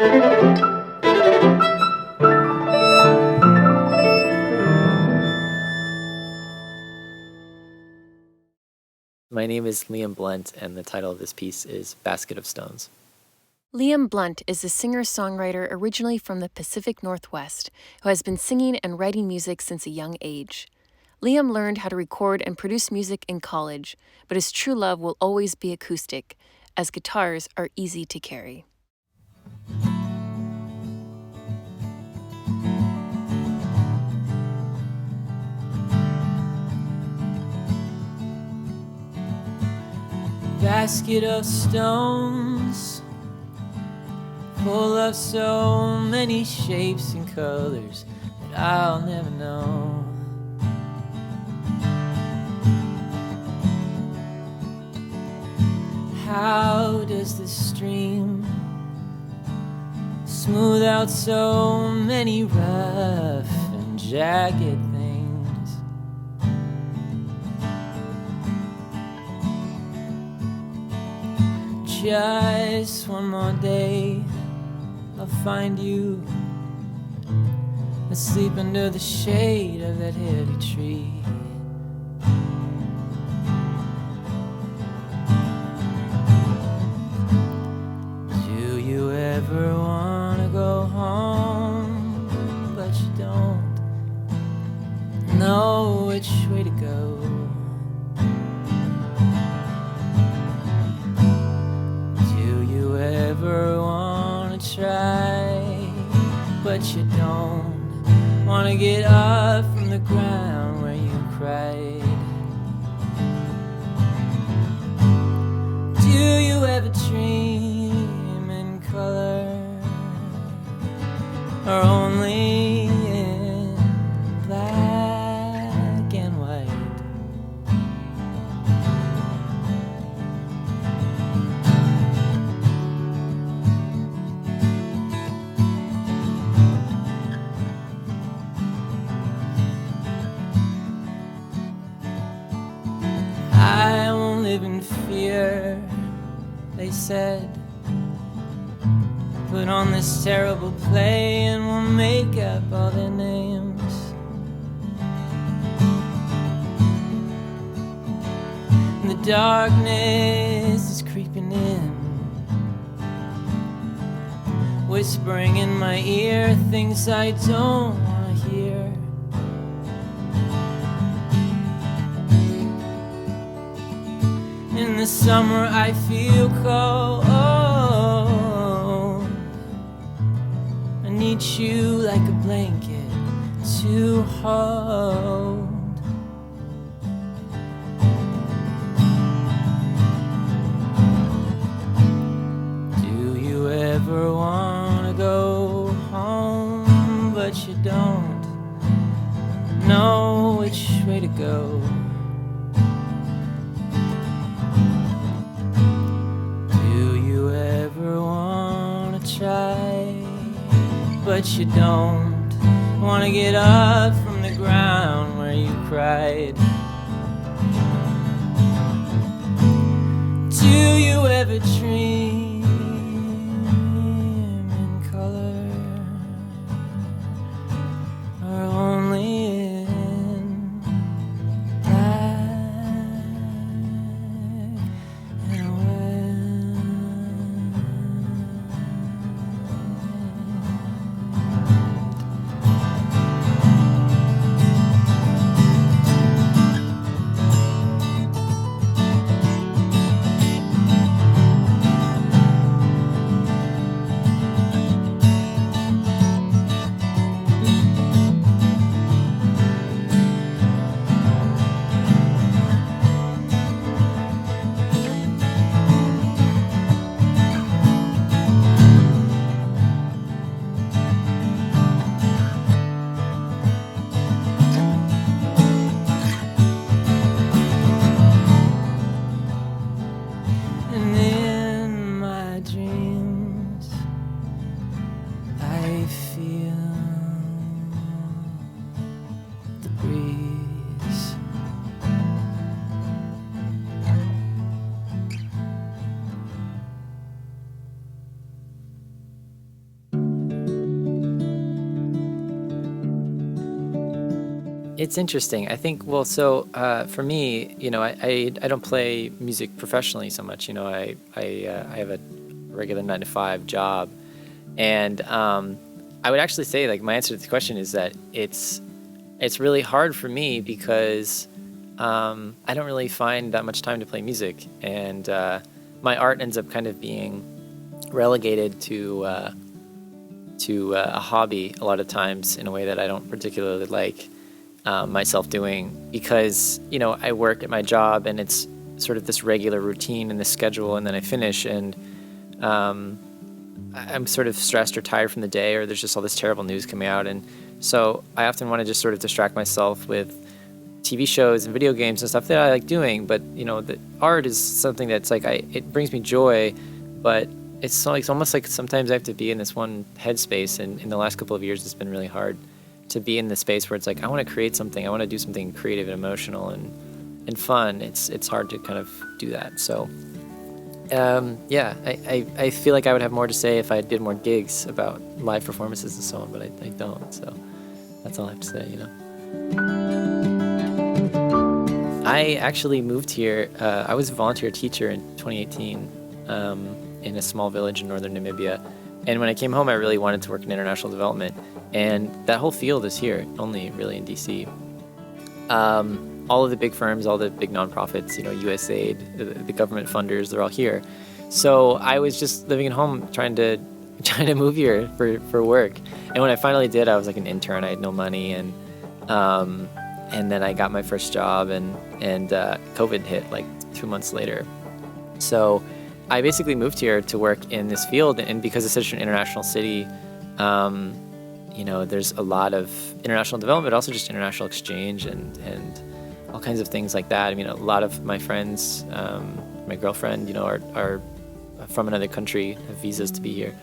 My name is Liam Blunt, and the title of this piece is Basket of Stones. Liam Blunt is a singer-songwriter originally from the Pacific Northwest who has been singing and writing music since a young age. Liam learned how to record and produce music in college, but his true love will always be acoustic, as guitars are easy to carry. Basket of stones, full of so many shapes and colors that I'll never know. How does the stream smooth out so many rough and jagged things? Just one more day, I'll find you asleep under the shade of that heavy tree. Do you ever wanna go home, but you don't know which way to go? Ever wanna try, but you don't wanna get up from the ground where you cried? Do you ever dream in color, or only in black and white? I won't live in fear, they said. Put on this terrible play and we'll make up all their names. And the darkness is creeping in, whispering in my ear things I don't wanna hear. In the summer I feel cold, I need you like a blanket to hold. Do you ever wanna go home, but you don't know which way to go? But you don't wanna get up from the ground where you cried. Do you ever dream in color, or only in black and white? It's interesting. I think, well, so for me, I don't play music professionally so much. I have a regular 9 to 5 job, and I would actually say, like, my answer to the question is that it's really hard for me because I don't really find that much time to play music, and my art ends up kind of being relegated to a hobby a lot of times in a way that I don't particularly like myself doing, because I work at my job and it's sort of this regular routine and this schedule, and then I finish and I'm sort of stressed or tired from the day, or there's just all this terrible news coming out, and so I often want to just sort of distract myself with TV shows and video games and stuff that I like doing. But the art is something that's like it brings me joy, but it's almost like sometimes I have to be in this one headspace, and in the last couple of years it's been really hard to be in the space where it's like I want to create something, I want to do something creative and emotional and fun. It's hard to kind of do that. So I feel like I would have more to say if I did more gigs about live performances and so on, but I don't. So that's all I have to say. I actually moved here. I was a volunteer teacher in 2018 in a small village in northern Namibia. And when I came home, I really wanted to work in international development. And that whole field is here, only really in DC. All of the big firms, all the big nonprofits, USAID, the government funders, they're all here. So I was just living at home trying to move here for work. And when I finally did, I was like an intern. I had no money, and then I got my first job, and COVID hit like 2 months later. So I basically moved here to work in this field, and because it's such an international city, there's a lot of international development, but also just international exchange and all kinds of things like that. I mean, a lot of my friends, my girlfriend, are from another country, have visas to be here.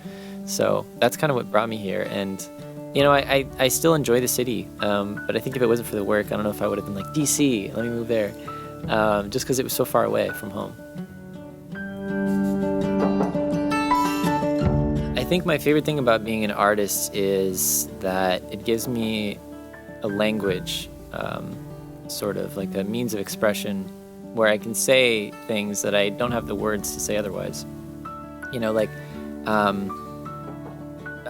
So that's kind of what brought me here. And, I still enjoy the city, but I think if it wasn't for the work, I don't know if I would have been like, DC, let me move there, just because it was so far away from home. I think my favorite thing about being an artist is that it gives me a language, sort of like a means of expression where I can say things that I don't have the words to say otherwise.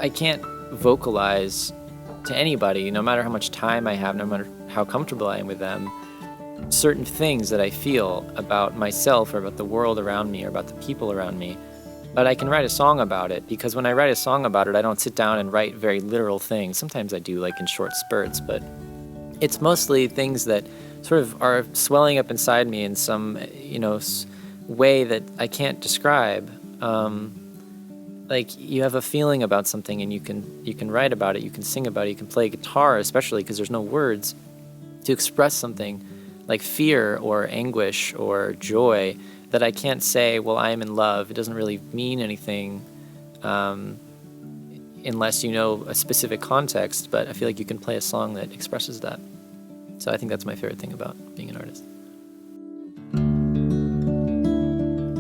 I can't vocalize to anybody, no matter how much time I have, no matter how comfortable I am with them, certain things that I feel about myself or about the world around me or about the people around me. But I can write a song about it, because when I write a song about it, I don't sit down and write very literal things. Sometimes I do, like in short spurts, but it's mostly things that sort of are swelling up inside me in some, way that I can't describe. Like you have a feeling about something, and you can write about it, you can sing about it, you can play guitar, especially because there's no words to express something like fear or anguish or joy that I can't say, well, I am in love. It doesn't really mean anything unless you know a specific context, but I feel like you can play a song that expresses that. So I think that's my favorite thing about being an artist.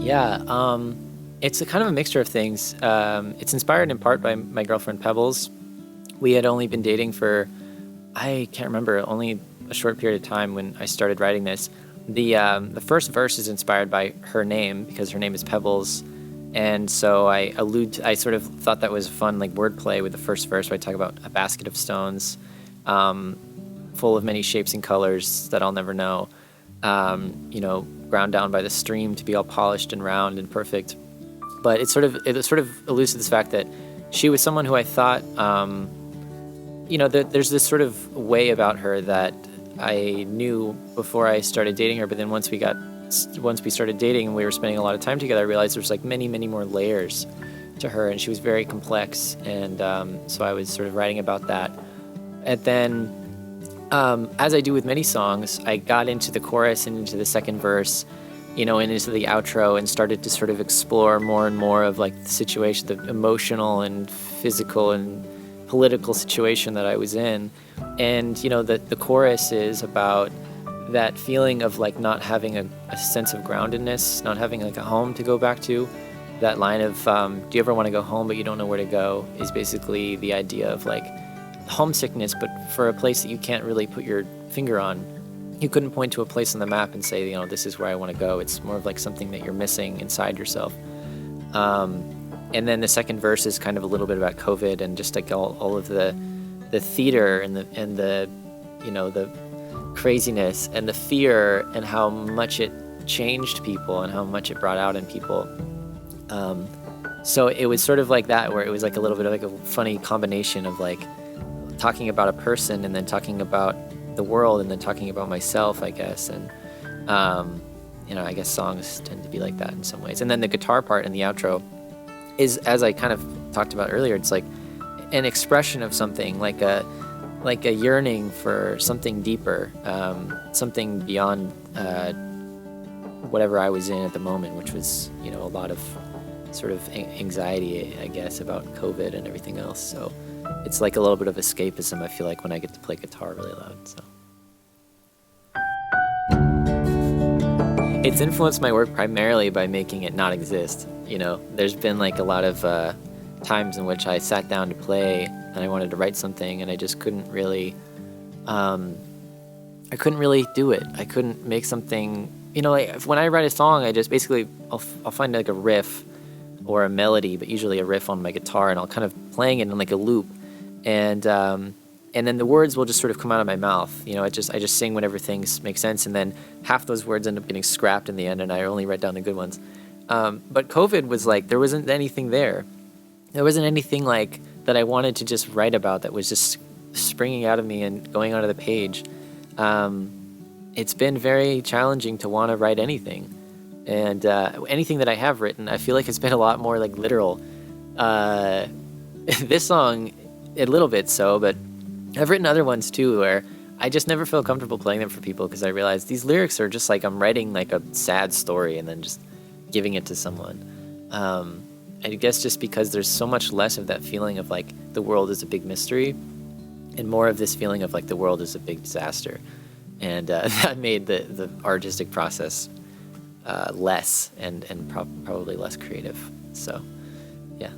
Yeah, it's a kind of a mixture of things. It's inspired in part by my girlfriend Pebbles. We had only been dating for, I can't remember, only a short period of time when I started writing this. The first verse is inspired by her name, because her name is Pebbles, and so I sort of thought that was fun, like wordplay with the first verse, where I talk about a basket of stones, full of many shapes and colors that I'll never know, ground down by the stream to be all polished and round and perfect. But it sort of alludes to this fact that she was someone who I thought, there's this sort of way about her that I knew before I started dating her, but then once we started dating and we were spending a lot of time together, I realized there's like many, many more layers to her, and she was very complex, and so I was sort of writing about that. And then, as I do with many songs, I got into the chorus and into the second verse, and into the outro, and started to sort of explore more and more of like the situation, the emotional and physical and political situation that I was in. And the chorus is about that feeling of like not having a sense of groundedness, not having like a home to go back to. That line of do you ever want to go home but you don't know where to go, is basically the idea of like homesickness, but for a place that you can't really put your finger on. You couldn't point to a place on the map and say, this is where I want to go. It's more of like something that you're missing inside yourself. And then the second verse is kind of a little bit about COVID and just like all of the theater and the craziness and the fear and how much it changed people and how much it brought out in people. So it was sort of like that, where it was like a little bit of like a funny combination of like talking about a person and then talking about the world and then talking about myself, I guess. And I guess songs tend to be like that in some ways. And then the guitar part in the outro is, as I kind of talked about earlier, it's like an expression of something, like a yearning for something deeper, something beyond whatever I was in at the moment, which was a lot of sort of anxiety, I guess, about COVID and everything else. So it's like a little bit of escapism, I feel like, when I get to play guitar really loud. So it's influenced my work primarily by making it not exist. There's been like a lot of times in which I sat down to play and I wanted to write something and I just couldn't really do it. I couldn't make something, like when I write a song, I just basically I'll find like a riff or a melody, but usually a riff on my guitar, and I'll kind of playing it in like a loop, and then the words will just sort of come out of my mouth. I just sing whenever things make sense, and then half those words end up getting scrapped in the end, and I only write down the good ones. But COVID was like, there wasn't anything there. There wasn't anything like that I wanted to just write about that was just springing out of me and going onto the page. It's been very challenging to want to write anything. And anything that I have written, I feel like it's been a lot more like literal. This song, a little bit so, but I've written other ones too where I just never feel comfortable playing them for people because I realize these lyrics are just like I'm writing like a sad story and then just giving it to someone. I guess just because there's so much less of that feeling of like the world is a big mystery and more of this feeling of like the world is a big disaster. And that made the artistic process less and probably less creative. So, yeah.